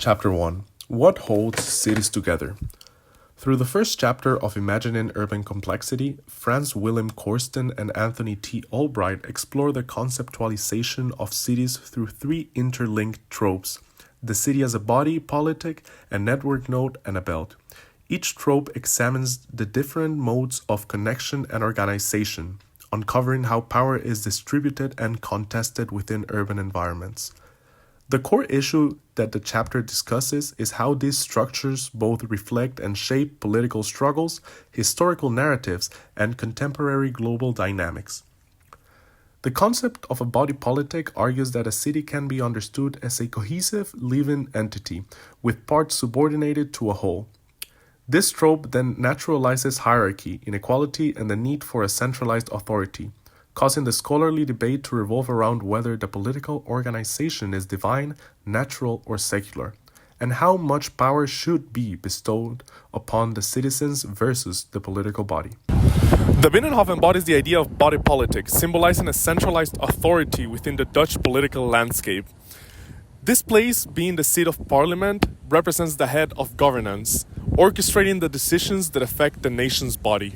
Chapter 1. What holds cities together? Through the first chapter of Imagining Urban Complexity, Franz Wilhelm Korsten and Anthony T. Albright explore the conceptualization of cities through three interlinked tropes: the city as a body politic, a network node, and a belt. Each trope examines the different modes of connection and organization, uncovering how power is distributed and contested within urban environments. The core issue that the chapter discusses is how these structures both reflect and shape political struggles, historical narratives, and contemporary global dynamics. The concept of a body politic argues that a city can be understood as a cohesive, living entity, with parts subordinated to a whole. This trope then naturalizes hierarchy, inequality, and the need for a centralized authority, causing the scholarly debate to revolve around whether the political organization is divine, natural, or secular, and how much power should be bestowed upon the citizens versus the political body. The Binnenhof embodies the idea of body politic, symbolizing a centralized authority within the Dutch political landscape. This place, being the seat of parliament, represents the head of governance, orchestrating the decisions that affect the nation's body.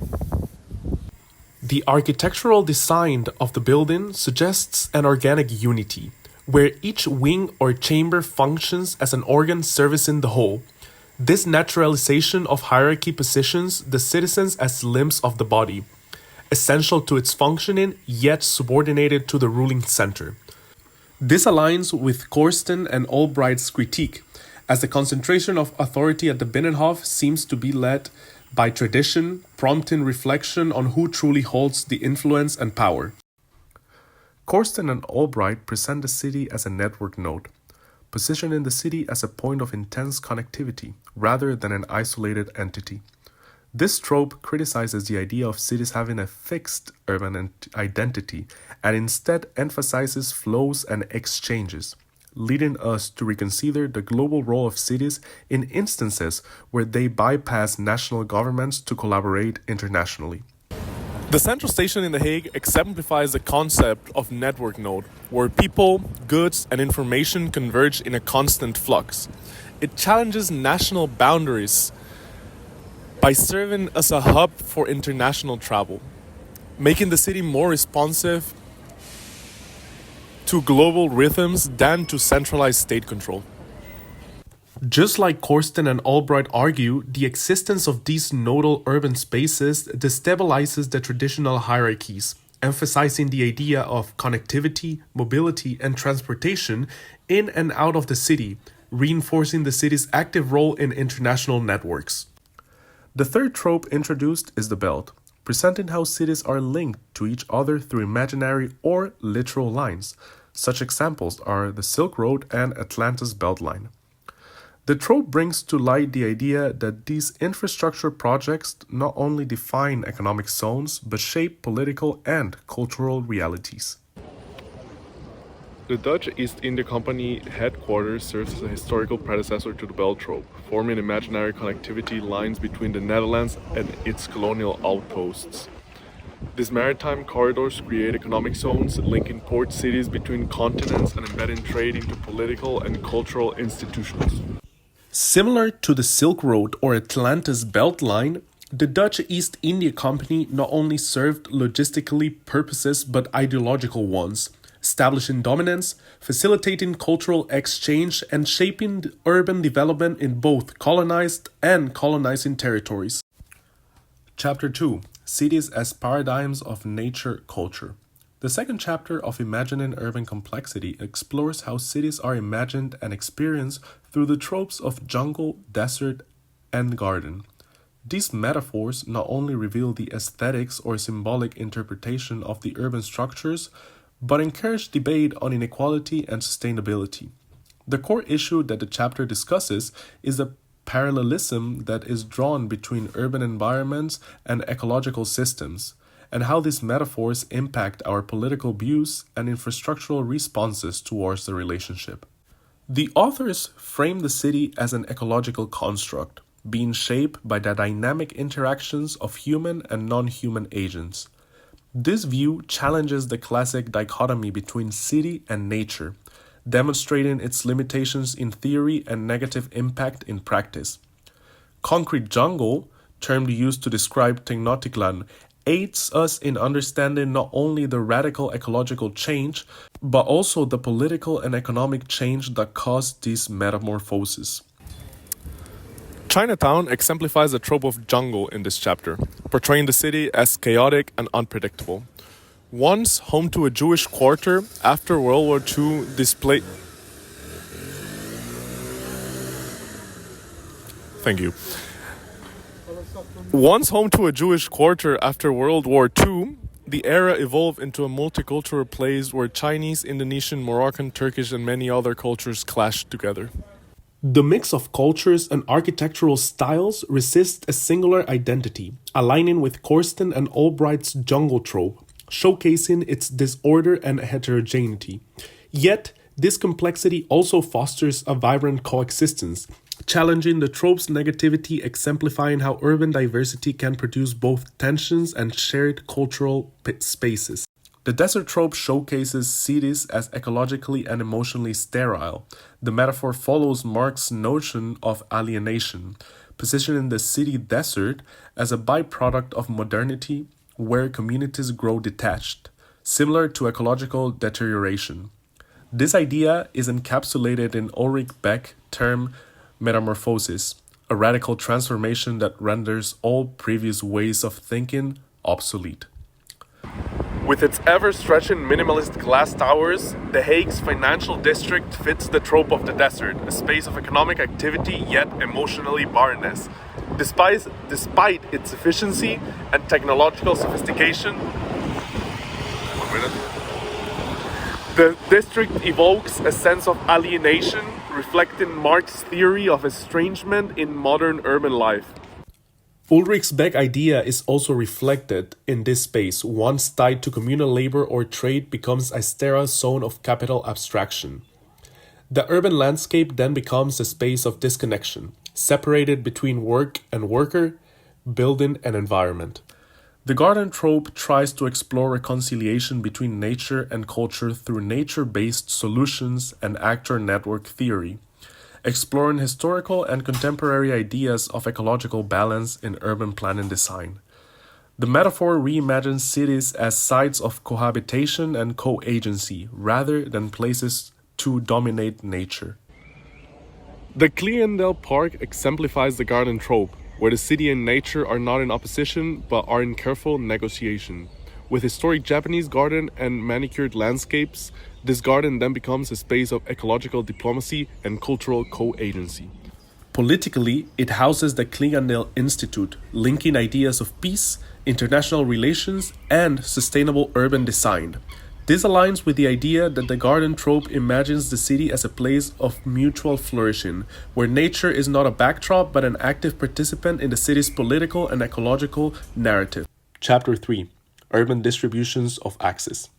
The architectural design of the building suggests an organic unity, where each wing or chamber functions as an organ servicing the whole. This naturalization of hierarchy positions the citizens as limbs of the body, essential to its functioning yet subordinated to the ruling center. This aligns with Korsten and Albright's critique, as the concentration of authority at the Binnenhof seems to be led by tradition, prompting reflection on who truly holds the influence and power. Korsten and Albright present the city as a network node, positioning the city as a point of intense connectivity rather than an isolated entity. This trope criticizes the idea of cities having a fixed urban identity and instead emphasizes flows and exchanges, leading us to reconsider the global role of cities in instances where they bypass national governments to collaborate internationally. The central station in The Hague exemplifies the concept of network node, where people, goods, and information converge in a constant flux. It challenges national boundaries by serving as a hub for international travel, making the city more responsive to global rhythms than to centralized state control. Just like Korsten and Albright argue, the existence of these nodal urban spaces destabilizes the traditional hierarchies, emphasizing the idea of connectivity, mobility, and transportation in and out of the city, reinforcing the city's active role in international networks. The third trope introduced is the belt, presenting how cities are linked to each other through imaginary or literal lines. Such examples are the Silk Road and Atlantis Beltline. The trope brings to light the idea that these infrastructure projects not only define economic zones, but shape political and cultural realities. The Dutch East India Company headquarters serves as a historical predecessor to the belt trope, forming imaginary connectivity lines between the Netherlands and its colonial outposts. These maritime corridors create economic zones, linking port cities between continents and embedding trade into political and cultural institutions. Similar to the Silk Road or Atlantis Beltline, the Dutch East India Company not only served logistically purposes but ideological ones, establishing dominance, facilitating cultural exchange, and shaping urban development in both colonized and colonizing territories. Chapter 2. Cities as Paradigms of Nature Culture. The second chapter of Imagining Urban Complexity explores how cities are imagined and experienced through the tropes of jungle, desert, and garden. These metaphors not only reveal the aesthetics or symbolic interpretation of the urban structures, but encourage debate on inequality and sustainability. The core issue that the chapter discusses is the parallelism that is drawn between urban environments and ecological systems, and how these metaphors impact our political views and infrastructural responses towards the relationship. The authors frame the city as an ecological construct, being shaped by the dynamic interactions of human and non-human agents. This view challenges the classic dichotomy between city and nature, demonstrating its limitations in theory and negative impact in practice. Concrete jungle, term used to describe Tenochtitlan, aids us in understanding not only the radical ecological change, but also the political and economic change that caused these metamorphoses. Chinatown exemplifies the trope of jungle in this chapter, portraying the city as chaotic and unpredictable. Once home to a Jewish quarter, after World War II displayed... Thank you. Once home to a Jewish quarter after World War II, the era evolved into a multicultural place where Chinese, Indonesian, Moroccan, Turkish, and many other cultures clashed together. The mix of cultures and architectural styles resists a singular identity, aligning with Corsten and Albright's jungle trope, showcasing its disorder and heterogeneity. Yet, this complexity also fosters a vibrant coexistence, challenging the trope's negativity, exemplifying how urban diversity can produce both tensions and shared cultural spaces. The desert trope showcases cities as ecologically and emotionally sterile. The metaphor follows Marx's notion of alienation, positioning the city desert as a byproduct of modernity where communities grow detached, similar to ecological deterioration. This idea is encapsulated in Ulrich Beck's term metamorphosis, a radical transformation that renders all previous ways of thinking obsolete. With its ever-stretching minimalist glass towers, The Hague's financial district fits the trope of the desert, a space of economic activity yet emotionally barrenness. Despite its efficiency and technological sophistication, the district evokes a sense of alienation, reflecting Marx's theory of estrangement in modern urban life. Ulrich's Beck idea is also reflected in this space. Once tied to communal labor or trade becomes a sterile zone of capital abstraction. The urban landscape then becomes a space of disconnection, separated between work and worker, building and environment. The garden trope tries to explore reconciliation between nature and culture through nature-based solutions and actor network theory, exploring historical and contemporary ideas of ecological balance in urban planning design. The metaphor reimagines cities as sites of cohabitation and co-agency rather than places to dominate nature. The Cleandel Park exemplifies the garden trope, where the city and nature are not in opposition but are in careful negotiation. With historic Japanese garden and manicured landscapes, this garden then becomes a space of ecological diplomacy and cultural co-agency. Politically, it houses the Cleandel Institute, linking ideas of peace, international relations, and sustainable urban design. This aligns with the idea that the garden trope imagines the city as a place of mutual flourishing, where nature is not a backdrop but an active participant in the city's political and ecological narrative. Chapter 3. Urban Distributions of Access.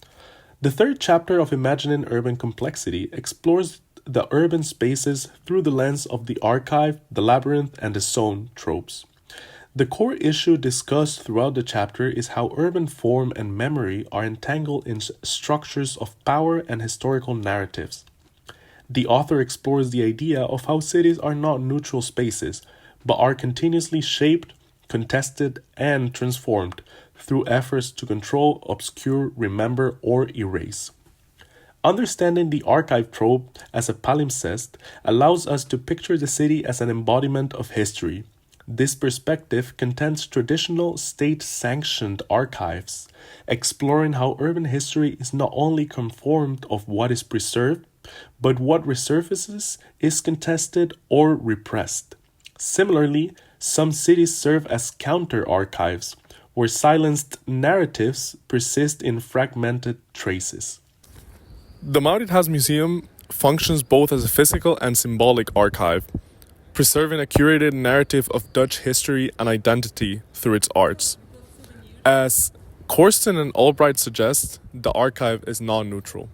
The third chapter of Imagining Urban Complexity explores the urban spaces through the lens of the archive, the labyrinth, and the zone tropes. The core issue discussed throughout the chapter is how urban form and memory are entangled in structures of power and historical narratives. The author explores the idea of how cities are not neutral spaces, but are continuously shaped, contested, and transformed through efforts to control, obscure, remember, or erase. Understanding the archive trope as a palimpsest allows us to picture the city as an embodiment of history. This perspective contends traditional state-sanctioned archives, exploring how urban history is not only conformed of what is preserved, but what resurfaces is contested or repressed. Similarly, some cities serve as counter-archives, where silenced narratives persist in fragmented traces. The Mauritshuis Museum functions both as a physical and symbolic archive, preserving a curated narrative of Dutch history and identity through its arts. As Corsten and Albright suggest, the archive is non-neutral.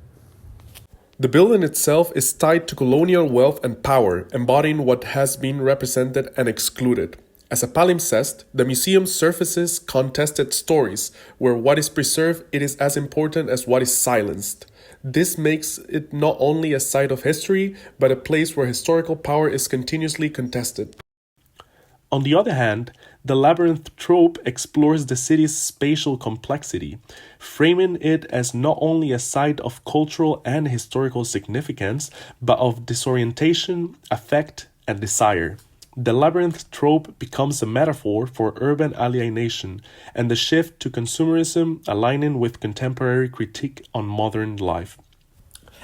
The building itself is tied to colonial wealth and power, embodying what has been represented and excluded. As a palimpsest, the museum surfaces contested stories, where what is preserved it is as important as what is silenced. This makes it not only a site of history, but a place where historical power is continuously contested. On the other hand, the labyrinth trope explores the city's spatial complexity, framing it as not only a site of cultural and historical significance, but of disorientation, affect, and desire. The labyrinth trope becomes a metaphor for urban alienation and the shift to consumerism aligning with contemporary critique on modern life.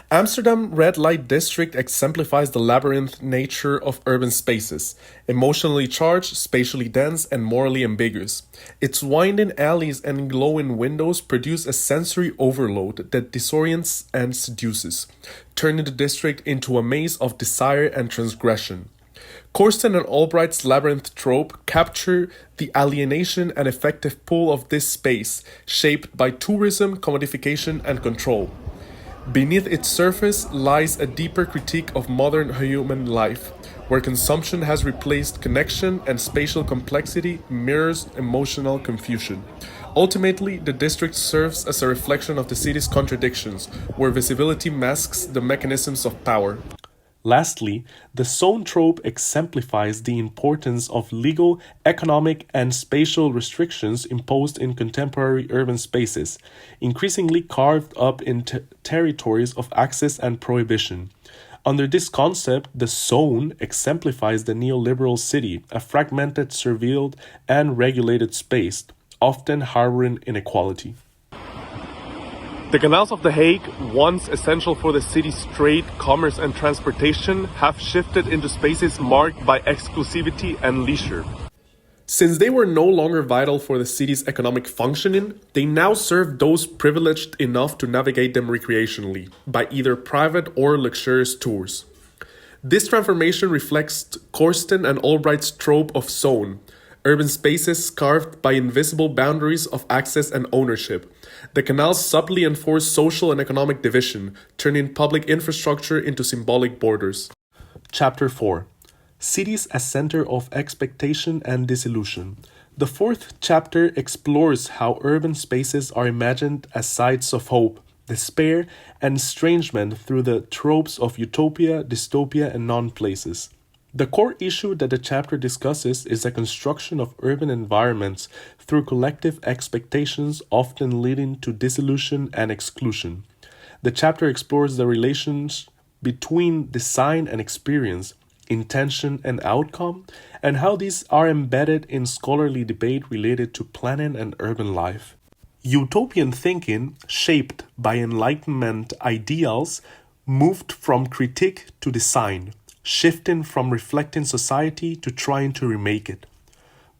Amsterdam Red Light District exemplifies the labyrinth nature of urban spaces, emotionally charged, spatially dense, and morally ambiguous. Its winding alleys and glowing windows produce a sensory overload that disorients and seduces, turning the district into a maze of desire and transgression. Corsten and Albright's labyrinth trope capture the alienation and effective pull of this space, shaped by tourism, commodification, and control. Beneath its surface lies a deeper critique of modern human life, where consumption has replaced connection and spatial complexity mirrors emotional confusion. Ultimately, the district serves as a reflection of the city's contradictions, where visibility masks the mechanisms of power. Lastly, the zone trope exemplifies the importance of legal, economic, and spatial restrictions imposed in contemporary urban spaces, increasingly carved up into territories of access and prohibition. Under this concept, the zone exemplifies the neoliberal city, a fragmented, surveilled, and regulated space, often harboring inequality. The canals of The Hague, once essential for the city's trade, commerce, and transportation, have shifted into spaces marked by exclusivity and leisure. Since they were no longer vital for the city's economic functioning, they now serve those privileged enough to navigate them recreationally, by either private or luxurious tours. This transformation reflects Corsten and Albright's trope of zone, urban spaces carved by invisible boundaries of access and ownership. The canals subtly enforce social and economic division, turning public infrastructure into symbolic borders. Chapter 4. Cities as Center of Expectation and Disillusion. The fourth chapter explores how urban spaces are imagined as sites of hope, despair, and estrangement through the tropes of utopia, dystopia, and non-places. The core issue that the chapter discusses is the construction of urban environments through collective expectations, often leading to disillusion and exclusion. The chapter explores the relations between design and experience, intention and outcome, and how these are embedded in scholarly debate related to planning and urban life. Utopian thinking, shaped by Enlightenment ideals, moved from critique to design, shifting from reflecting society to trying to remake it.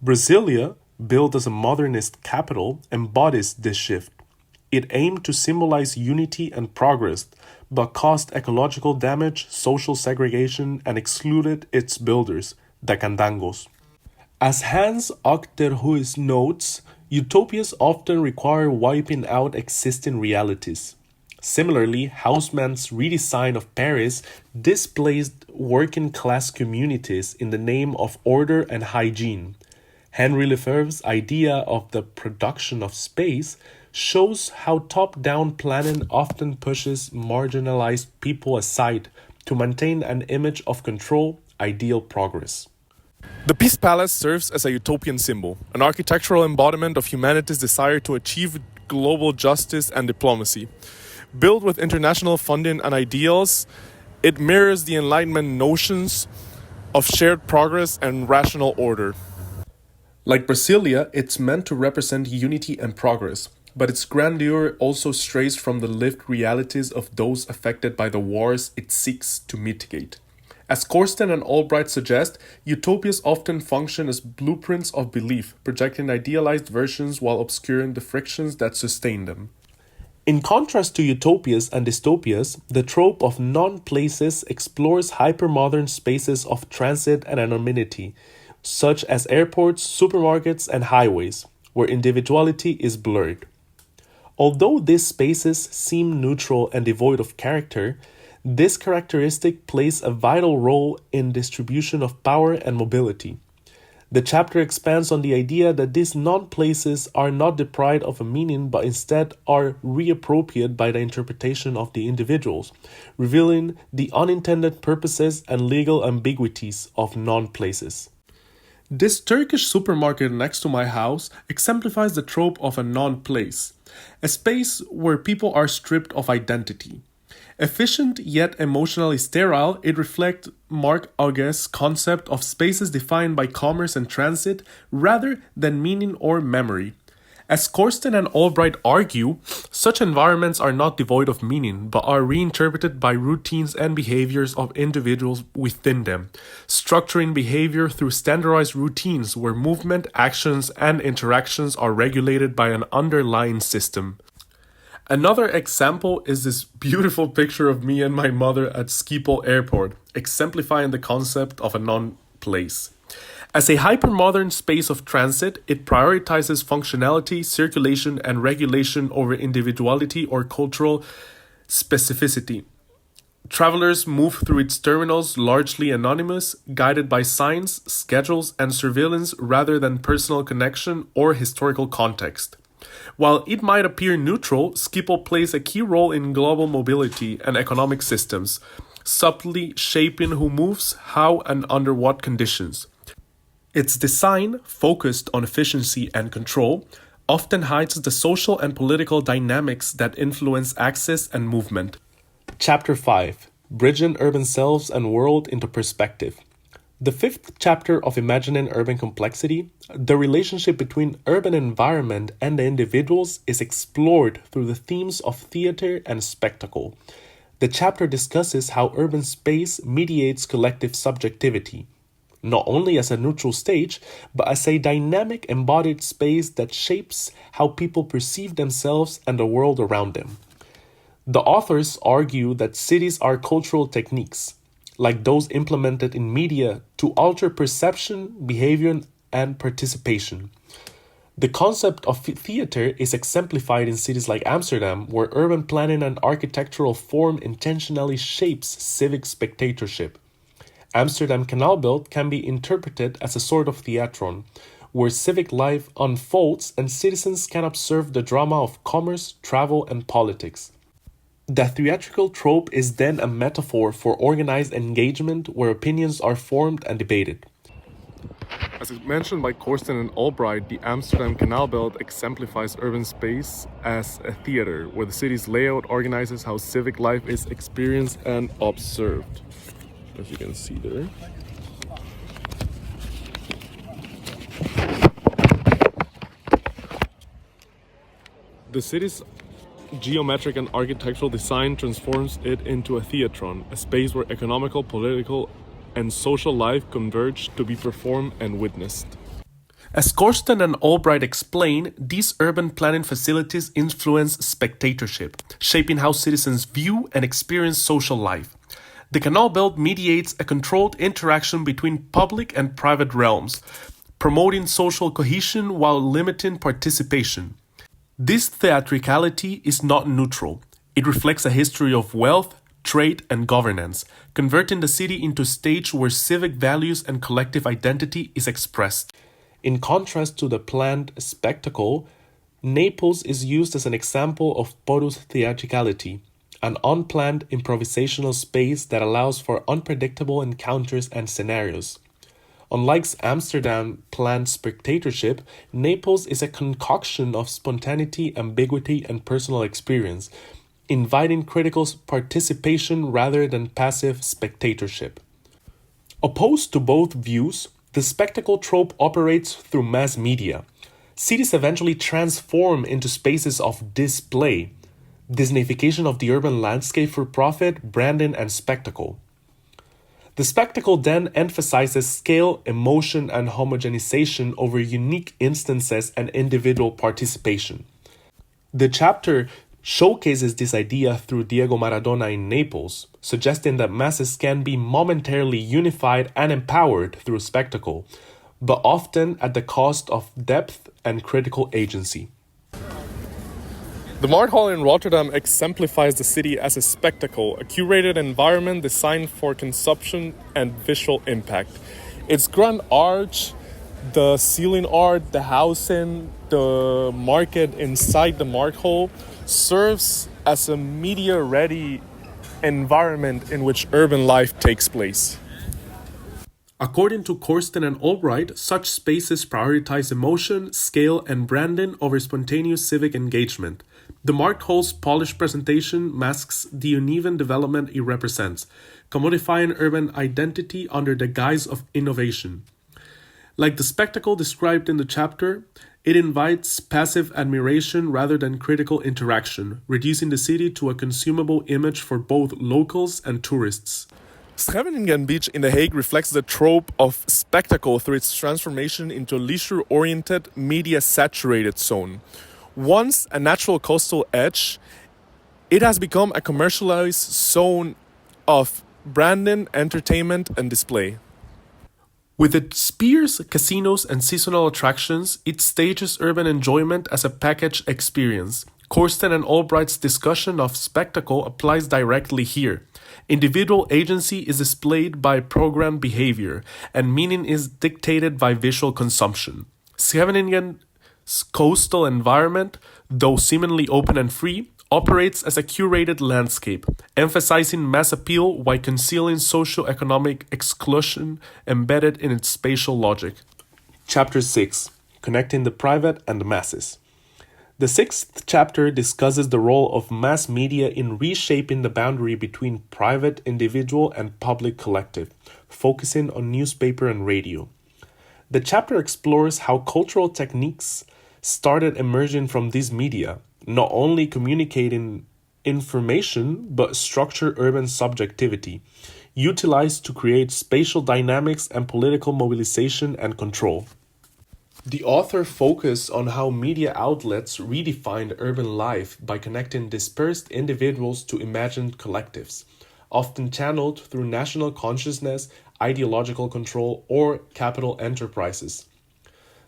Brasilia, built as a modernist capital, embodies this shift. It aimed to symbolize unity and progress, but caused ecological damage, social segregation, and excluded its builders, the candangos. As Hans Achterhuis notes, utopias often require wiping out existing realities. Similarly, Haussmann's redesign of Paris displaced working-class communities in the name of order and hygiene. Henri Lefebvre's idea of the production of space shows how top-down planning often pushes marginalized people aside to maintain an image of control, ideal progress. The Peace Palace serves as a utopian symbol, an architectural embodiment of humanity's desire to achieve global justice and diplomacy. Built with international funding and ideals, it mirrors the Enlightenment notions of shared progress and rational order. Like Brasilia, it's meant to represent unity and progress, but its grandeur also strays from the lived realities of those affected by the wars it seeks to mitigate. As Corsten and Albright suggest, utopias often function as blueprints of belief, projecting idealized versions while obscuring the frictions that sustain them. In contrast to utopias and dystopias, the trope of non-places explores hypermodern spaces of transit and anonymity, such as airports, supermarkets, and highways, where individuality is blurred. Although these spaces seem neutral and devoid of character, this characteristic plays a vital role in distribution of power and mobility. The chapter expands on the idea that these non-places are not deprived of a meaning but instead are reappropriated by the interpretation of the individuals, revealing the unintended purposes and legal ambiguities of non-places. This Turkish supermarket next to my house exemplifies the trope of a non-place, a space where people are stripped of identity. Efficient yet emotionally sterile, it reflects Marc August's concept of spaces defined by commerce and transit rather than meaning or memory. As Corsten and Albright argue, such environments are not devoid of meaning, but are reinterpreted by routines and behaviors of individuals within them, structuring behavior through standardized routines where movement, actions, and interactions are regulated by an underlying system. Another example is this beautiful picture of me and my mother at Schiphol Airport, exemplifying the concept of a non-place. As a hypermodern space of transit, it prioritizes functionality, circulation, and regulation over individuality or cultural specificity. Travelers move through its terminals largely anonymous, guided by signs, schedules, and surveillance rather than personal connection or historical context. While it might appear neutral, Schiphol plays a key role in global mobility and economic systems, subtly shaping who moves, how, and under what conditions. Its design, focused on efficiency and control, often hides the social and political dynamics that influence access and movement. Chapter 5: Bridging Urban Selves and World into Perspective. The fifth chapter of Imagining Urban Complexity, the relationship between urban environment and the individuals, is explored through the themes of theater and spectacle. The chapter discusses how urban space mediates collective subjectivity, not only as a neutral stage, but as a dynamic embodied space that shapes how people perceive themselves and the world around them. The authors argue that cities are cultural techniques, like those implemented in media, to alter perception, behavior, and participation. The concept of theater is exemplified in cities like Amsterdam, where urban planning and architectural form intentionally shapes civic spectatorship. Amsterdam Canal Belt can be interpreted as a sort of theatron, where civic life unfolds and citizens can observe the drama of commerce, travel, and politics. The theatrical trope is then a metaphor for organized engagement where opinions are formed and debated. As mentioned by Corsten and Albright, the Amsterdam Canal Belt exemplifies urban space as a theater, where the city's layout organizes how civic life is experienced and observed. As you can see there. The city's geometric and architectural design transforms it into a theatron, a space where economical, political, and social life converge to be performed and witnessed. As Corsten and Albright explain, these urban planning facilities influence spectatorship, shaping how citizens view and experience social life. The Canal Belt mediates a controlled interaction between public and private realms, promoting social cohesion while limiting participation. This theatricality is not neutral. It reflects a history of wealth, trade, and governance, converting the city into a stage where civic values and collective identity is expressed. In contrast to the planned spectacle, Naples is used as an example of porous theatricality, an unplanned improvisational space that allows for unpredictable encounters and scenarios. Unlike Amsterdam planned spectatorship, Naples is a concoction of spontaneity, ambiguity, and personal experience, inviting critical participation rather than passive spectatorship. Opposed to both views, the spectacle trope operates through mass media. Cities eventually transform into spaces of display, Disneyfication of the urban landscape for profit, branding, and spectacle. The spectacle then emphasizes scale, emotion, and homogenization over unique instances and individual participation. The chapter showcases this idea through Diego Maradona in Naples, suggesting that masses can be momentarily unified and empowered through spectacle, but often at the cost of depth and critical agency. The Mart Hall in Rotterdam exemplifies the city as a spectacle, a curated environment designed for consumption and visual impact. Its grand arch The ceiling art, the housing, the market inside the mark hole serves as a media ready environment in which urban life takes place. According to Corsten and Albright, such spaces prioritize emotion, scale, and branding over spontaneous civic engagement. The marked hole's polished presentation masks the uneven development it represents, commodifying urban identity under the guise of innovation. Like the spectacle described in the chapter, it invites passive admiration rather than critical interaction, reducing the city to a consumable image for both locals and tourists. Scheveningen Beach in The Hague reflects the trope of spectacle through its transformation into a leisure-oriented, media-saturated zone. Once a natural coastal edge, it has become a commercialized zone of branding, entertainment, and display. With its piers, casinos, and seasonal attractions, it stages urban enjoyment as a package experience. Corsten and Albright's discussion of spectacle applies directly here. Individual agency is displayed by programmed behavior, and meaning is dictated by visual consumption. Scheveningen's coastal environment, though seemingly open and free, operates as a curated landscape, emphasizing mass appeal while concealing socio-economic exclusion embedded in its spatial logic. Chapter 6: Connecting the Private and the Masses. The sixth chapter discusses the role of mass media in reshaping the boundary between private individual and public collective, focusing on newspaper and radio. The chapter explores how cultural techniques started emerging from these media, not only communicating information but structure urban subjectivity, utilized to create spatial dynamics and political mobilization and control. The author focused on how media outlets redefined urban life by connecting dispersed individuals to imagined collectives, often channeled through national consciousness, ideological control, or capital enterprises.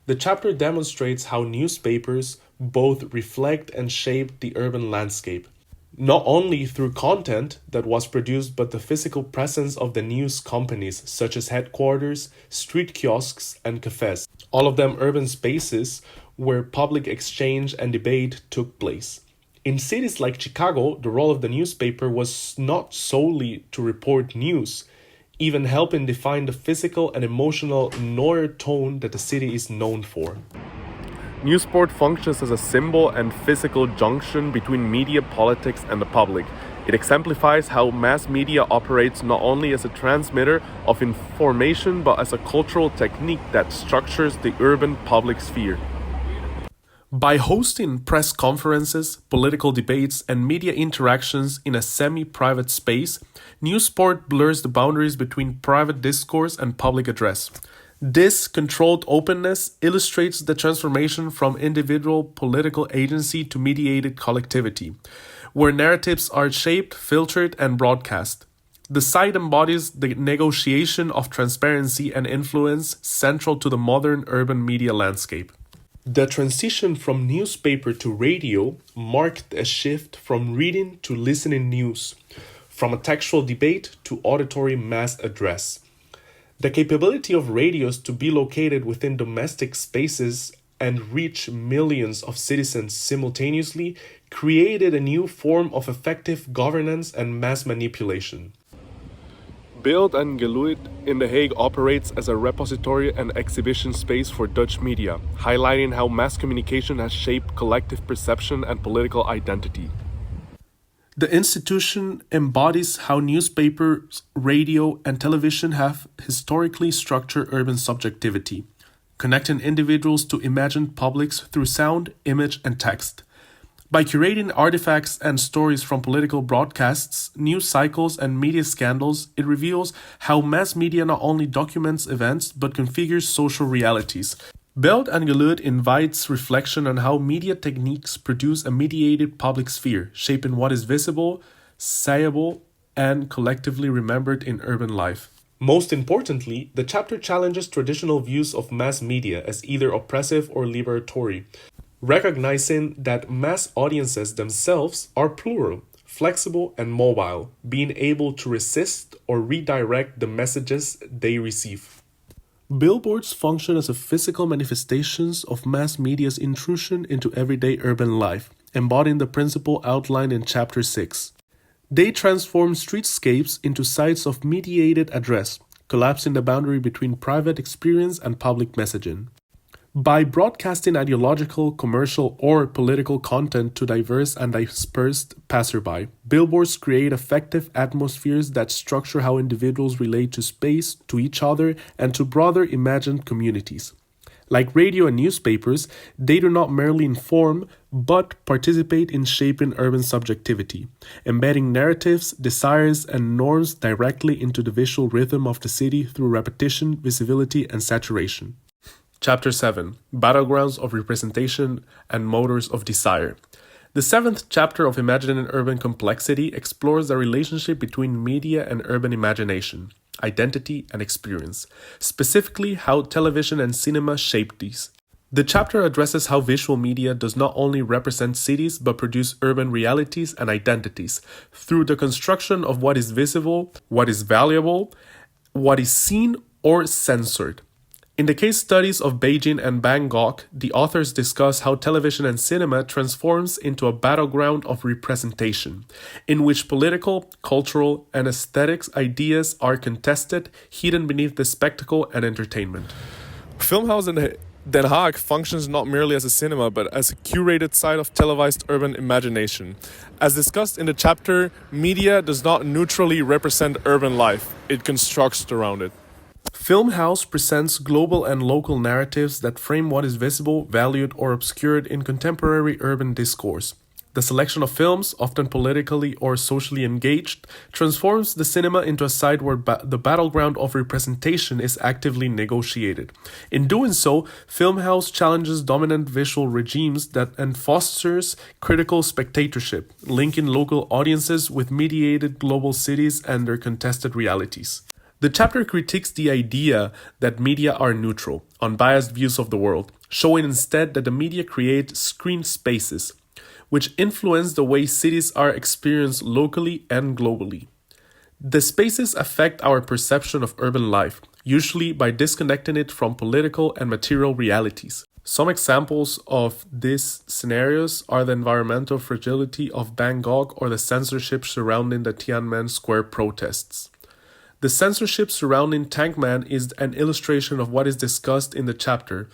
The chapter demonstrates how newspapers both reflect and shape the urban landscape, not only through content that was produced but the physical presence of the news companies such as headquarters, street kiosks, and cafes, all of them urban spaces where public exchange and debate took place. In cities like Chicago, the role of the newspaper was not solely to report news, even helping define the physical and emotional noir tone that the city is known for. Newsport functions as a symbol and physical junction between media, politics, and the public. It exemplifies how mass media operates not only as a transmitter of information but as a cultural technique that structures the urban public sphere. By hosting press conferences, political debates, and media interactions in a semi-private space, Newsport blurs the boundaries between private discourse and public address. This controlled openness illustrates the transformation from individual political agency to mediated collectivity, where narratives are shaped, filtered, and broadcast. The site embodies the negotiation of transparency and influence central to the modern urban media landscape. The transition from newspaper to radio marked a shift from reading to listening news, from a textual debate to auditory mass address. The capability of radios to be located within domestic spaces and reach millions of citizens simultaneously created a new form of effective governance and mass manipulation. Beeld and Geluid in The Hague operates as a repository and exhibition space for Dutch media, highlighting how mass communication has shaped collective perception and political identity. The institution embodies how newspapers, radio, and television have historically structured urban subjectivity, connecting individuals to imagined publics through sound, image, and text. By curating artifacts and stories from political broadcasts, news cycles, and media scandals, it reveals how mass media not only documents events but configures social realities. Belt and Geluid invites reflection on how media techniques produce a mediated public sphere, shaping what is visible, sayable, and collectively remembered in urban life. Most importantly, the chapter challenges traditional views of mass media as either oppressive or liberatory, recognizing that mass audiences themselves are plural, flexible, and mobile, being able to resist or redirect the messages they receive. Billboards function as a physical manifestations of mass media's intrusion into everyday urban life, embodying the principle outlined in Chapter 6. They transform streetscapes into sites of mediated address, collapsing the boundary between private experience and public messaging. By broadcasting ideological, commercial, or political content to diverse and dispersed passerby, billboards create effective atmospheres that structure how individuals relate to space, to each other, and to broader imagined communities. Like radio and newspapers, they do not merely inform, but participate in shaping urban subjectivity, embedding narratives, desires, and norms directly into the visual rhythm of the city through repetition, visibility, and saturation. Chapter 7: Battlegrounds of Representation and Motors of Desire. The seventh chapter of Imagining Urban Complexity explores the relationship between media and urban imagination, identity, and experience, specifically how television and cinema shape these. The chapter addresses how visual media does not only represent cities but produce urban realities and identities through the construction of what is visible, what is valuable, what is seen or censored. In the case studies of Beijing and Bangkok, the authors discuss how television and cinema transforms into a battleground of representation, in which political, cultural, and aesthetics ideas are contested, hidden beneath the spectacle and entertainment. Filmhouse in Den Haag functions not merely as a cinema, but as a curated site of televised urban imagination. As discussed in the chapter, media does not neutrally represent urban life, it constructs around it. Filmhouse presents global and local narratives that frame what is visible, valued, or obscured in contemporary urban discourse. The selection of films, often politically or socially engaged, transforms the cinema into a site where the battleground of representation is actively negotiated. In doing so, Filmhouse challenges dominant visual regimes and fosters critical spectatorship, linking local audiences with mediated global cities and their contested realities. The chapter critiques the idea that media are neutral, unbiased views of the world, showing instead that the media create screen spaces, which influence the way cities are experienced locally and globally. The spaces affect our perception of urban life, usually by disconnecting it from political and material realities. Some examples of these scenarios are the environmental fragility of Bangkok or the censorship surrounding the Tiananmen Square protests. The censorship surrounding Tankman is an illustration of what is discussed in the chapter.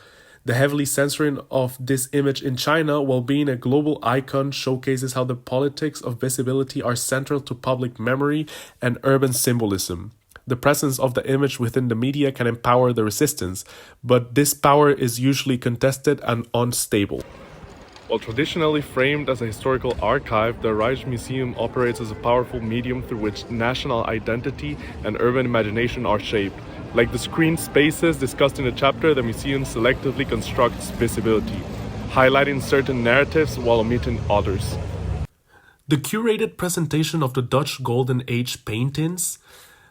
The heavily censoring of this image in China, while being a global icon, showcases how the politics of visibility are central to public memory and urban symbolism. The presence of the image within the media can empower the resistance, but this power is usually contested and unstable. While traditionally framed as a historical archive, the Rijksmuseum operates as a powerful medium through which national identity and urban imagination are shaped. Like the screen spaces discussed in the chapter, the museum selectively constructs visibility, highlighting certain narratives while omitting others. The curated presentation of the Dutch Golden Age paintings,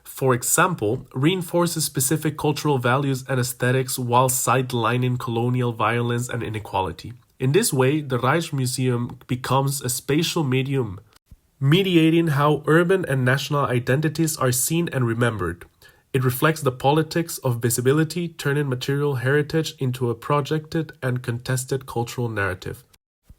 for example, reinforces specific cultural values and aesthetics while sidelining colonial violence and inequality. In this way, the Rijksmuseum becomes a spatial medium, mediating how urban and national identities are seen and remembered. It reflects the politics of visibility, turning material heritage into a projected and contested cultural narrative.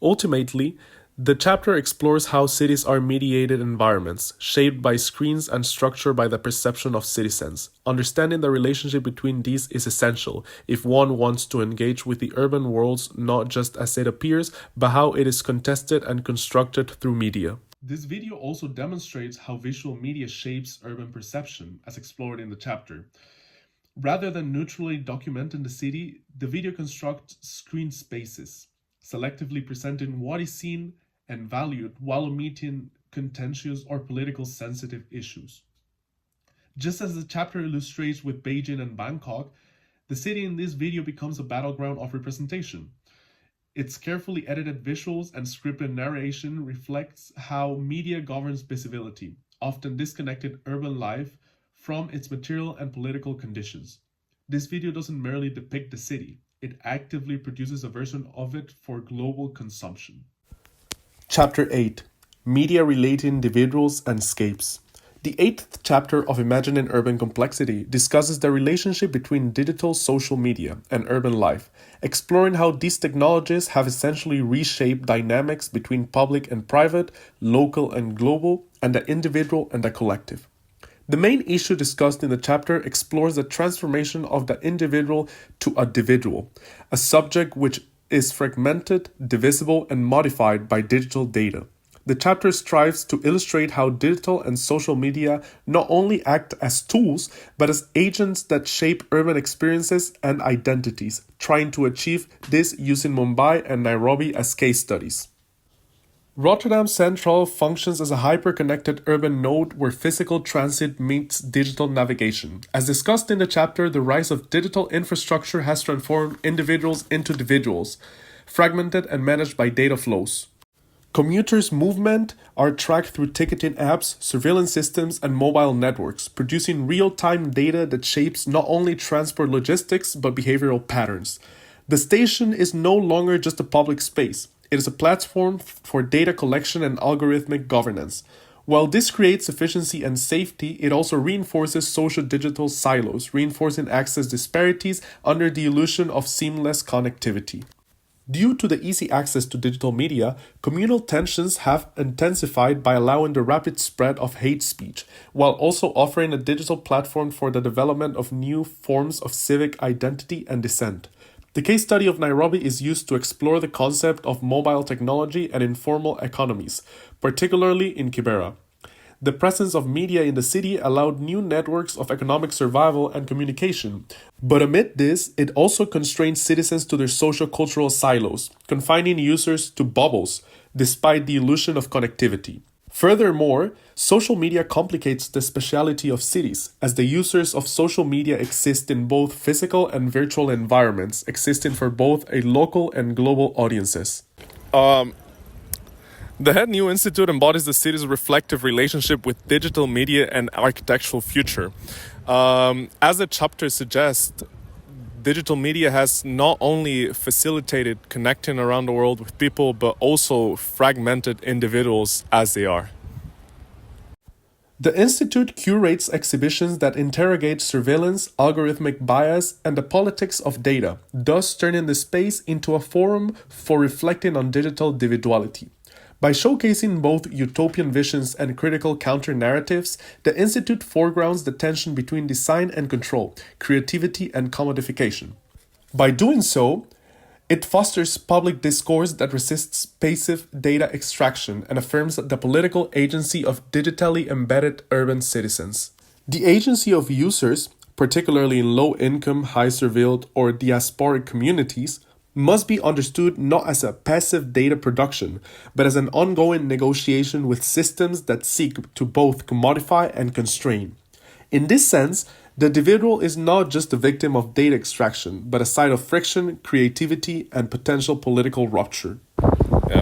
Ultimately, the chapter explores how cities are mediated environments, shaped by screens and structured by the perception of citizens. Understanding the relationship between these is essential if one wants to engage with the urban world not just as it appears, but how it is contested and constructed through media. This video also demonstrates how visual media shapes urban perception, as explored in the chapter. Rather than neutrally documenting the city, the video constructs screen spaces, selectively presenting what is seen and valued while omitting contentious or political sensitive issues. Just as the chapter illustrates with Beijing and Bangkok, the city in this video becomes a battleground of representation. Its carefully edited visuals and scripted narration reflects how media governs visibility, often disconnected urban life from its material and political conditions. This video doesn't merely depict the city, it actively produces a version of it for global consumption. Chapter 8: Media Relating Individuals and Escapes. The eighth chapter of Imagining Urban Complexity discusses the relationship between digital social media and urban life, exploring how these technologies have essentially reshaped dynamics between public and private, local and global, and the individual and the collective. The main issue discussed in the chapter explores the transformation of the individual to a dividual, a subject which is fragmented, divisible, and modified by digital data. The chapter strives to illustrate how digital and social media not only act as tools, but as agents that shape urban experiences and identities, trying to achieve this using Mumbai and Nairobi as case studies. Rotterdam Central functions as a hyper-connected urban node where physical transit meets digital navigation. As discussed in the chapter, the rise of digital infrastructure has transformed individuals into individuals, fragmented and managed by data flows. Commuters' movement are tracked through ticketing apps, surveillance systems, and mobile networks, producing real-time data that shapes not only transport logistics but behavioral patterns. The station is no longer just a public space. It is a platform for data collection and algorithmic governance. While this creates efficiency and safety, it also reinforces social digital silos, reinforcing access disparities under the illusion of seamless connectivity. Due to the easy access to digital media, communal tensions have intensified by allowing the rapid spread of hate speech, while also offering a digital platform for the development of new forms of civic identity and dissent. The case study of Nairobi is used to explore the concept of mobile technology and informal economies, particularly in Kibera. The presence of media in the city allowed new networks of economic survival and communication. But amid this, it also constrained citizens to their social-cultural silos, confining users to bubbles, despite the illusion of connectivity. Furthermore, social media complicates the speciality of cities, as the users of social media exist in both physical and virtual environments, existing for both a local and global audiences. The Head New Institute embodies the city's reflective relationship with digital media and architectural future. As the chapter suggests, digital media has not only facilitated connecting around the world with people, but also fragmented individuals as they are. The Institute curates exhibitions that interrogate surveillance, algorithmic bias, and the politics of data, thus turning the space into a forum for reflecting on digital individuality. By showcasing both utopian visions and critical counter-narratives, the Institute foregrounds the tension between design and control, creativity and commodification. By doing so, it fosters public discourse that resists passive data extraction and affirms the political agency of digitally embedded urban citizens. The agency of users, particularly in low-income, high-surveilled, or diasporic communities, must be understood not as a passive data production, but as an ongoing negotiation with systems that seek to both commodify and constrain. In this sense, the individual is not just a victim of data extraction, but a site of friction, creativity, and potential political rupture. Yeah.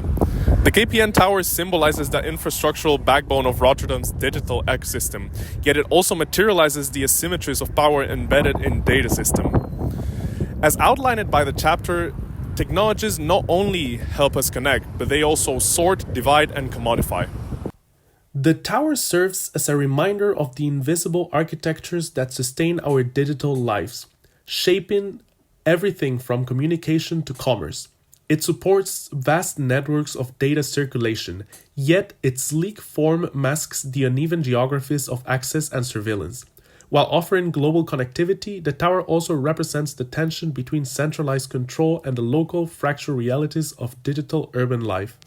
The KPN Tower symbolizes the infrastructural backbone of Rotterdam's digital ecosystem, yet it also materializes the asymmetries of power embedded in data system. As outlined by the chapter, technologies not only help us connect, but they also sort, divide, and commodify. The tower serves as a reminder of the invisible architectures that sustain our digital lives, shaping everything from communication to commerce. It supports vast networks of data circulation, yet its sleek form masks the uneven geographies of access and surveillance. While offering global connectivity, the tower also represents the tension between centralized control and the local, fractured realities of digital urban life.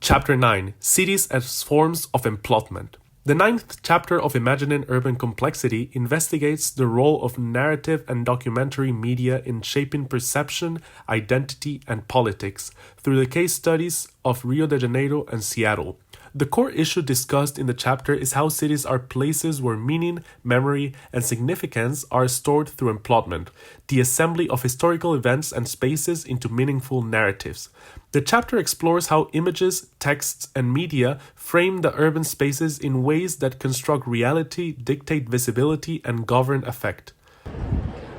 Chapter 9: Cities as Forms of Emplotment. The ninth chapter of Imagining Urban Complexity investigates the role of narrative and documentary media in shaping perception, identity, and politics through the case studies of Rio de Janeiro and Seattle. The core issue discussed in the chapter is how cities are places where meaning, memory, and significance are stored through emplotment, the assembly of historical events and spaces into meaningful narratives. The chapter explores how images, texts, and media frame the urban spaces in ways that construct reality, dictate visibility, and govern affect.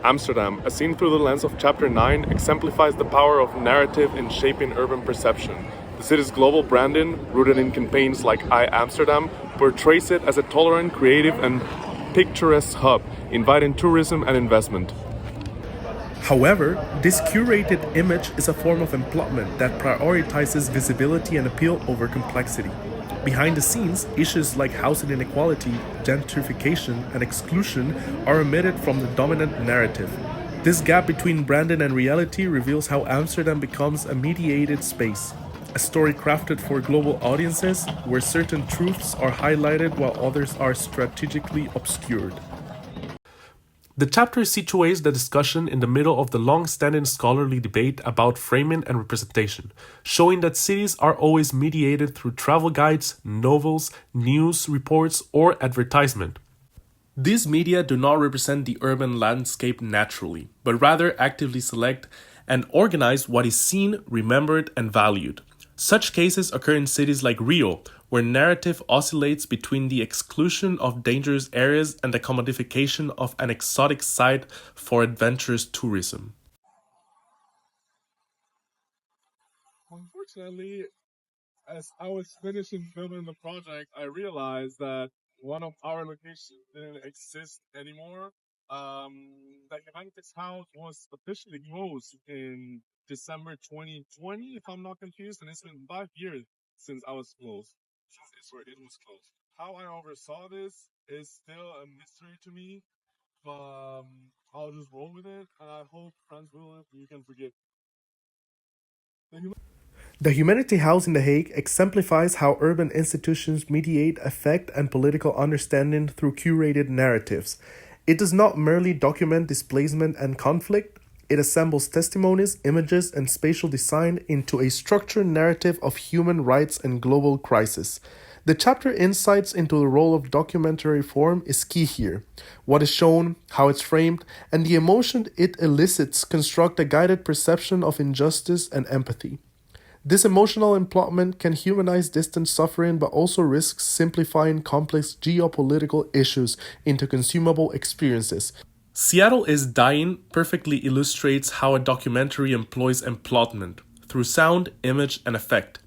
Amsterdam, as seen through the lens of Chapter 9, exemplifies the power of narrative in shaping urban perception. The city's global branding, rooted in campaigns like I Amsterdam, portrays it as a tolerant, creative, and picturesque hub, inviting tourism and investment. However, this curated image is a form of emplotment that prioritizes visibility and appeal over complexity. Behind the scenes, issues like housing inequality, gentrification, and exclusion are omitted from the dominant narrative. This gap between branding and reality reveals how Amsterdam becomes a mediated space, a story crafted for global audiences where certain truths are highlighted while others are strategically obscured. The chapter situates the discussion in the middle of the long-standing scholarly debate about framing and representation, showing that cities are always mediated through travel guides, novels, news reports, or advertisement. These media do not represent the urban landscape naturally, but rather actively select and organize what is seen, remembered, and valued. Such cases occur in cities like Rio, where narrative oscillates between the exclusion of dangerous areas and the commodification of an exotic site for adventurous tourism. Unfortunately, as I was finishing filming the project, I realized that one of our locations didn't exist anymore. The Juventus house was officially closed in December 2020, if I'm not confused, and it's been 5 years since I was closed. It's where it was closed. How I oversaw this is still a mystery to me, but I'll just roll with it, and I hope, Franz Will, you can forgive. The Humanity House in The Hague exemplifies how urban institutions mediate affect and political understanding through curated narratives. It does not merely document displacement and conflict, it assembles testimonies, images, and spatial design into a structured narrative of human rights and global crisis. The chapter insights into the role of documentary form is key here. What is shown, how it's framed, and the emotion it elicits construct a guided perception of injustice and empathy. This emotional emplotment can humanize distant suffering but also risks simplifying complex geopolitical issues into consumable experiences. Seattle is Dying perfectly illustrates how a documentary employs emplotment through sound, image, and effect.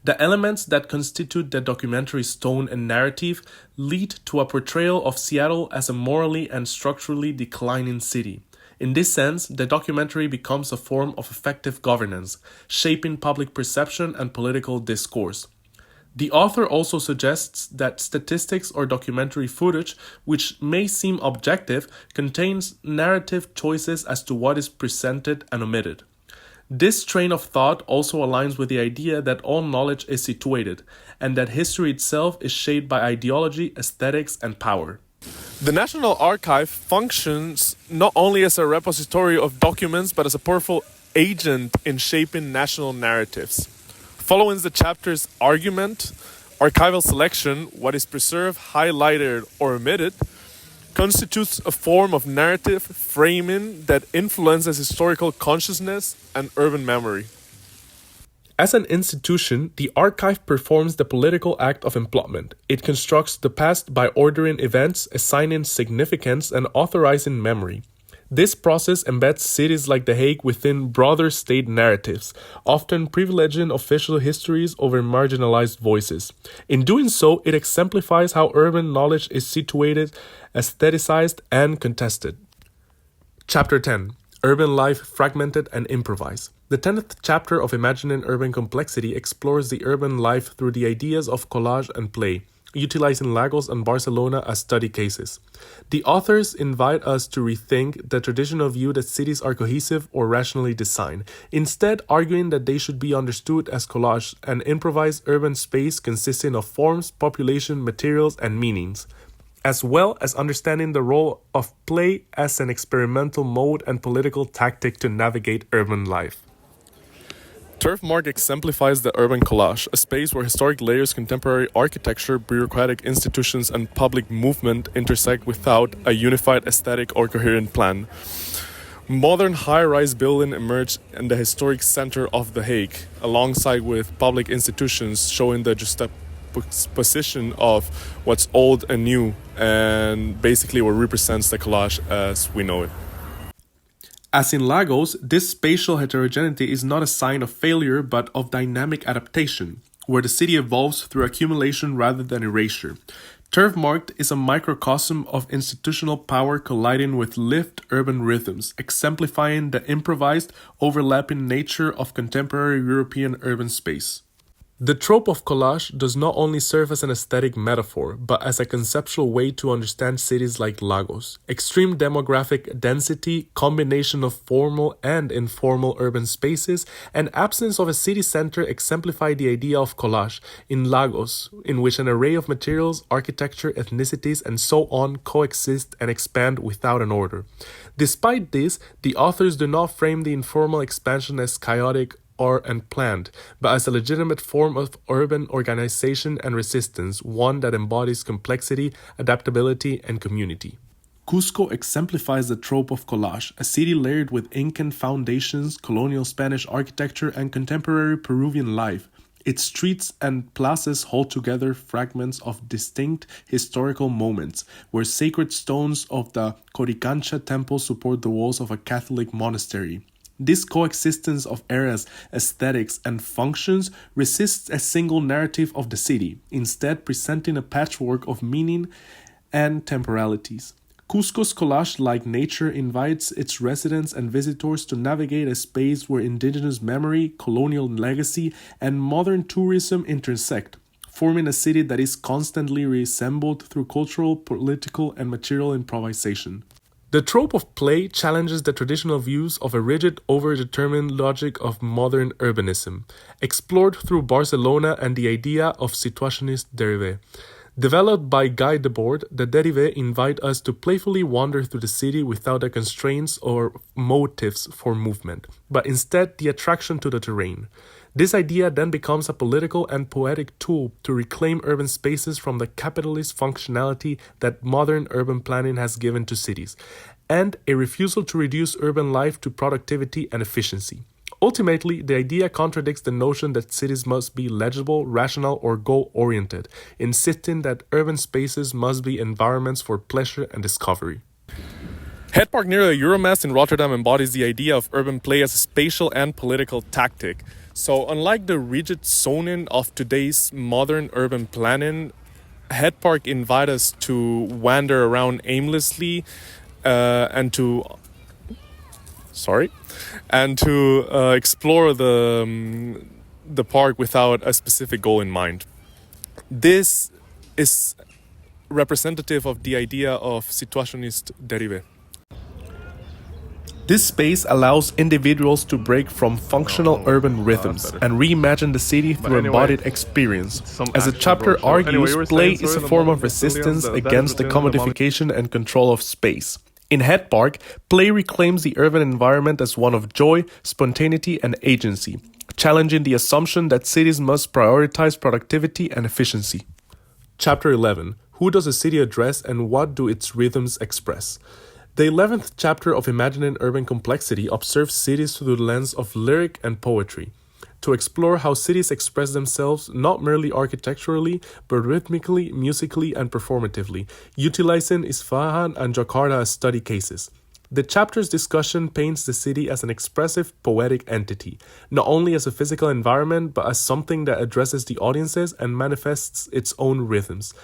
The elements that constitute the documentary's tone and narrative lead to a portrayal of Seattle as a morally and structurally declining city. In this sense, the documentary becomes a form of effective governance, shaping public perception and political discourse. The author also suggests that statistics or documentary footage, which may seem objective, contains narrative choices as to what is presented and omitted. This train of thought also aligns with the idea that all knowledge is situated, and that history itself is shaped by ideology, aesthetics, and power. The National Archive functions not only as a repository of documents, but as a powerful agent in shaping national narratives. Following the chapter's argument, archival selection, what is preserved, highlighted, or omitted, constitutes a form of narrative framing that influences historical consciousness and urban memory. As an institution, the archive performs the political act of emplotment. It constructs the past by ordering events, assigning significance, and authorizing memory. This process embeds cities like The Hague within broader state narratives, often privileging official histories over marginalized voices. In doing so, it exemplifies how urban knowledge is situated, aestheticized, and contested. Chapter 10. Urban Life Fragmented and Improvised. The 10th chapter of Imagining Urban Complexity explores the urban life through the ideas of collage and play, utilizing Lagos and Barcelona as study cases. The authors invite us to rethink the traditional view that cities are cohesive or rationally designed, instead arguing that they should be understood as collage, an improvised urban space consisting of forms, population, materials, and meanings, as well as understanding the role of play as an experimental mode and political tactic to navigate urban life. Turf Mark exemplifies the urban collage, a space where historic layers, contemporary architecture, bureaucratic institutions, and public movement intersect without a unified aesthetic or coherent plan. Modern high-rise buildings emerge in the historic center of The Hague, alongside with public institutions showing the juxtaposition of what's old and new, and basically what represents the collage as we know it. As in Lagos, this spatial heterogeneity is not a sign of failure but of dynamic adaptation. where the city evolves through accumulation rather than erasure. Turf marked is a microcosm of institutional power colliding with lived urban rhythms, exemplifying the improvised, overlapping nature of contemporary European urban space. The trope of collage does not only serve as an aesthetic metaphor, but as a conceptual way to understand cities like Lagos. Extreme demographic density, combination of formal and informal urban spaces, and absence of a city center exemplify the idea of collage in Lagos, in which an array of materials, architecture, ethnicities, and so on coexist and expand without an order. Despite this, the authors do not frame the informal expansion as chaotic or unplanned, but as a legitimate form of urban organization and resistance, one that embodies complexity, adaptability, and community. Cusco exemplifies the trope of collage, a city layered with Incan foundations, colonial Spanish architecture, and contemporary Peruvian life. Its streets and plazas hold together fragments of distinct historical moments, where sacred stones of the Coricancha temple support the walls of a Catholic monastery. This coexistence of eras, aesthetics, and functions resists a single narrative of the city, instead presenting a patchwork of meaning and temporalities. Cusco's collage-like nature invites its residents and visitors to navigate a space where indigenous memory, colonial legacy, and modern tourism intersect, forming a city that is constantly reassembled through cultural, political, and material improvisation. The trope of play challenges the traditional views of a rigid, overdetermined logic of modern urbanism, explored through Barcelona and the idea of situationist dérivé. Developed by Guy Debord, the dérivé invite us to playfully wander through the city without the constraints or motives for movement, but instead the attraction to the terrain. This idea then becomes a political and poetic tool to reclaim urban spaces from the capitalist functionality that modern urban planning has given to cities, and a refusal to reduce urban life to productivity and efficiency. Ultimately, the idea contradicts the notion that cities must be legible, rational, or goal-oriented, insisting that urban spaces must be environments for pleasure and discovery. Het Park near the Euromast in Rotterdam embodies the idea of urban play as a spatial and political tactic. So unlike the rigid zoning of today's modern urban planning, Het Park invites us to wander around aimlessly and to explore the park without a specific goal in mind. This is representative of the idea of situationist dérivé. This space allows individuals to break from functional urban rhythms and reimagine the city through embodied experience. As the chapter argues, play is a form of resistance against the commodification and control of space. In Het Park, play reclaims the urban environment as one of joy, spontaneity, and agency, challenging the assumption that cities must prioritize productivity and efficiency. Chapter 11. Who does a city address and what do its rhythms express? The 11th chapter of Imagining Urban Complexity observes cities through the lens of lyric and poetry, to explore how cities express themselves not merely architecturally, but rhythmically, musically, and performatively, utilizing Isfahan and Jakarta as study cases. The chapter's discussion paints the city as an expressive, poetic entity, not only as a physical environment, but as something that addresses the audiences and manifests its own rhythms.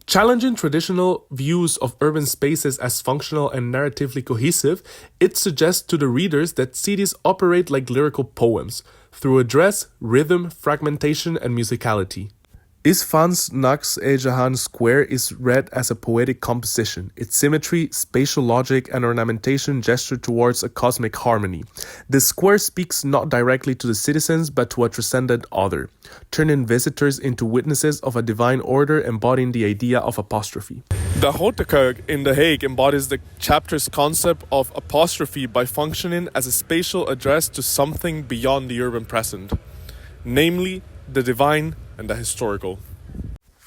Challenging traditional views of urban spaces as functional and narratively cohesive, it suggests to the readers that cities operate like lyrical poems, through address, rhythm, fragmentation, and musicality. Isfahan's Naqsh-e-Jahan Square is read as a poetic composition, its symmetry, spatial logic, and ornamentation gesture towards a cosmic harmony. The square speaks not directly to the citizens, but to a transcendent other, turning visitors into witnesses of a divine order embodying the idea of apostrophe. The Hotekerk in The Hague embodies the chapter's concept of apostrophe by functioning as a spatial address to something beyond the urban present, namely the divine and the historical.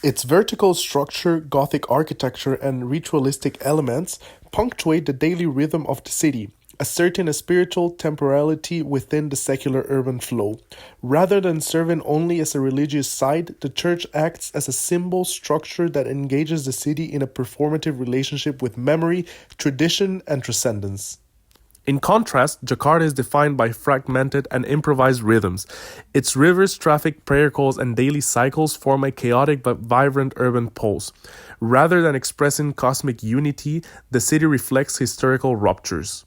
Its vertical structure, Gothic architecture, and ritualistic elements punctuate the daily rhythm of the city, asserting a spiritual temporality within the secular urban flow. Rather than serving only as a religious site, the church acts as a symbol structure that engages the city in a performative relationship with memory, tradition, and transcendence. In contrast, Jakarta is defined by fragmented and improvised rhythms. Its rivers, traffic, prayer calls, and daily cycles form a chaotic but vibrant urban pulse. Rather than expressing cosmic unity, the city reflects historical ruptures.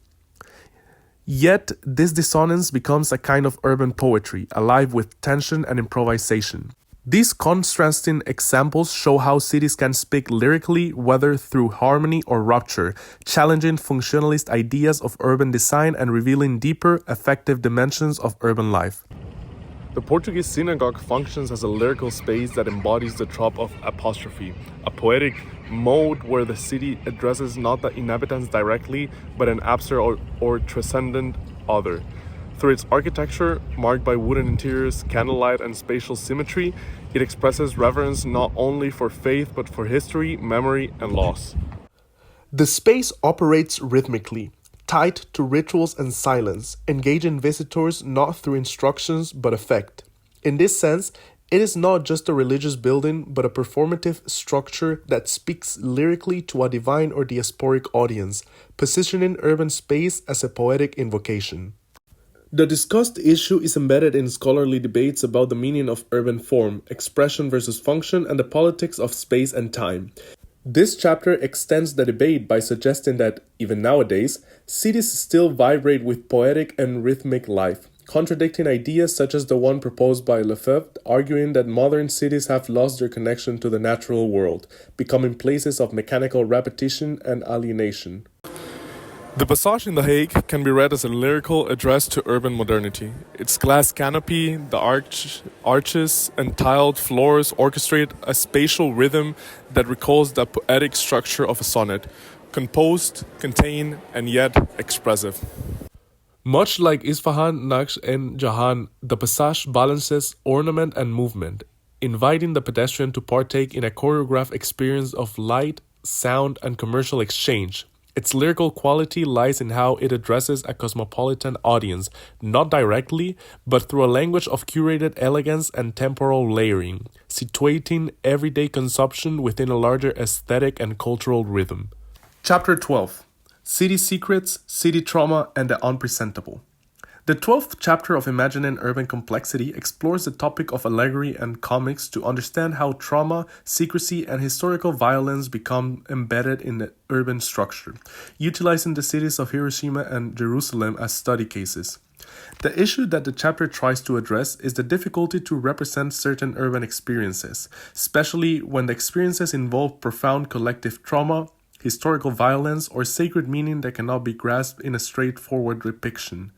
Yet, this dissonance becomes a kind of urban poetry, alive with tension and improvisation. These contrasting examples show how cities can speak lyrically, whether through harmony or rupture, challenging functionalist ideas of urban design and revealing deeper, affective dimensions of urban life. The Portuguese synagogue functions as a lyrical space that embodies the trop of apostrophe, a poetic mode where the city addresses not the inhabitants directly, but an abstract or transcendent other. Through its architecture, marked by wooden interiors, candlelight, and spatial symmetry, it expresses reverence not only for faith but for history, memory, and loss. The space operates rhythmically, tied to rituals and silence, engaging visitors not through instructions but effect. In this sense, it is not just a religious building but a performative structure that speaks lyrically to a divine or diasporic audience, positioning urban space as a poetic invocation. The discussed issue is embedded in scholarly debates about the meaning of urban form, expression versus function, and the politics of space and time. This chapter extends the debate by suggesting that, even nowadays, cities still vibrate with poetic and rhythmic life, contradicting ideas such as the one proposed by Lefebvre, arguing that modern cities have lost their connection to the natural world, becoming places of mechanical repetition and alienation. The passage in The Hague can be read as a lyrical address to urban modernity. Its glass canopy, the arches, and tiled floors orchestrate a spatial rhythm that recalls the poetic structure of a sonnet, composed, contained, and yet expressive. Much like Isfahan, Naksh, and Jahan, the passage balances ornament and movement, inviting the pedestrian to partake in a choreographed experience of light, sound, and commercial exchange. Its lyrical quality lies in how it addresses a cosmopolitan audience, not directly, but through a language of curated elegance and temporal layering, situating everyday consumption within a larger aesthetic and cultural rhythm. Chapter 12: City Secrets, City Trauma, and the Unpresentable. The 12th chapter of Imagining Urban Complexity explores the topic of allegory and comics to understand how trauma, secrecy, and historical violence become embedded in the urban structure, utilizing the cities of Hiroshima and Jerusalem as study cases. The issue that the chapter tries to address is the difficulty to represent certain urban experiences, especially when the experiences involve profound collective trauma, historical violence, or sacred meaning that cannot be grasped in a straightforward depiction.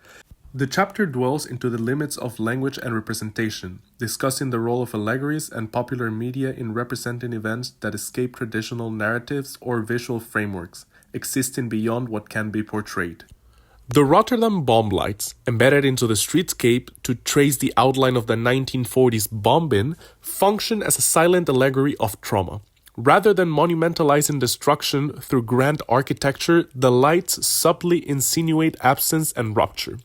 The chapter dwells into the limits of language and representation, discussing the role of allegories and popular media in representing events that escape traditional narratives or visual frameworks, existing beyond what can be portrayed. The Rotterdam bomb lights, embedded into the streetscape to trace the outline of the 1940s bombing, function as a silent allegory of trauma. Rather than monumentalizing destruction through grand architecture, the lights subtly insinuate absence and rupture.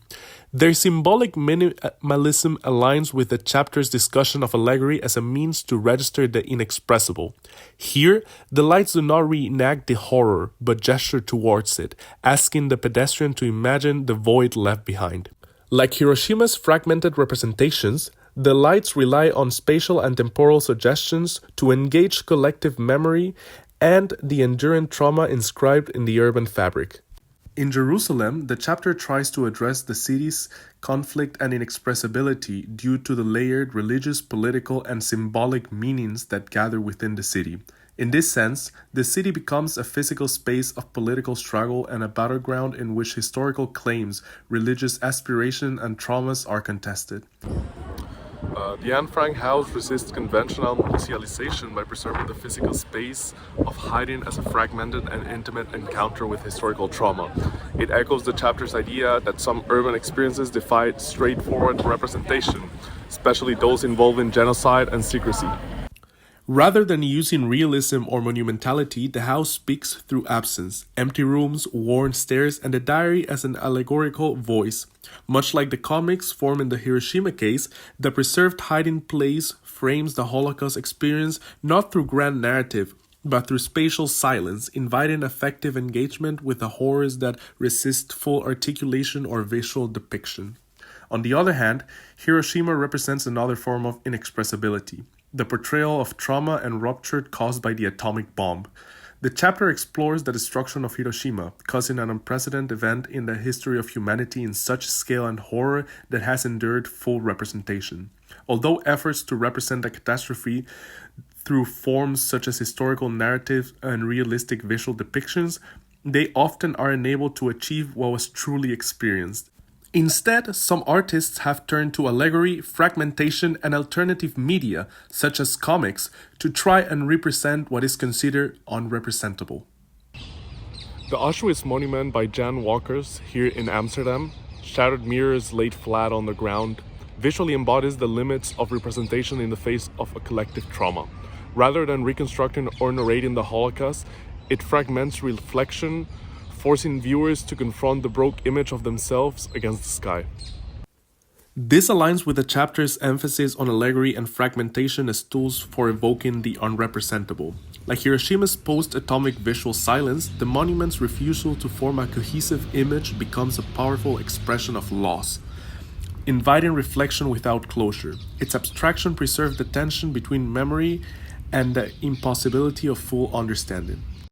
Their symbolic minimalism aligns with the chapter's discussion of allegory as a means to register the inexpressible. Here, the lights do not reenact the horror, but gesture towards it, asking the pedestrian to imagine the void left behind. Like Hiroshima's fragmented representations, the lights rely on spatial and temporal suggestions to engage collective memory and the enduring trauma inscribed in the urban fabric. In Jerusalem, the chapter tries to address the city's conflict and inexpressibility due to the layered religious, political, and symbolic meanings that gather within the city. In this sense, the city becomes a physical space of political struggle and a battleground in which historical claims, religious aspiration, and traumas are contested. The Anne Frank house resists conventional musealization by preserving the physical space of hiding as a fragmented and intimate encounter with historical trauma. It echoes the chapter's idea that some urban experiences defy straightforward representation, especially those involving genocide and secrecy. Rather than using realism or monumentality, the house speaks through absence, empty rooms, worn stairs, and the diary as an allegorical voice. Much like the comics formed in the Hiroshima case, the preserved hiding place frames the Holocaust experience not through grand narrative, but through spatial silence, inviting effective engagement with the horrors that resist full articulation or visual depiction. On the other hand, Hiroshima represents another form of inexpressibility, the portrayal of trauma and rupture caused by the atomic bomb. The chapter explores the destruction of Hiroshima, causing an unprecedented event in the history of humanity in such scale and horror that has endured full representation. Although efforts to represent the catastrophe through forms such as historical narratives and realistic visual depictions, they often are unable to achieve what was truly experienced. Instead, some artists have turned to allegory, fragmentation, and alternative media, such as comics, to try and represent what is considered unrepresentable. The Auschwitz monument by Jan Walkers here in Amsterdam, shattered mirrors laid flat on the ground, visually embodies the limits of representation in the face of a collective trauma. Rather than reconstructing or narrating the Holocaust, it fragments reflection, forcing viewers to confront the broke image of themselves against the sky. This aligns with the chapter's emphasis on allegory and fragmentation as tools for evoking the unrepresentable. Like Hiroshima's post-atomic visual silence, the monument's refusal to form a cohesive image becomes a powerful expression of loss, inviting reflection without closure. Its abstraction preserves the tension between memory and the impossibility of full understanding.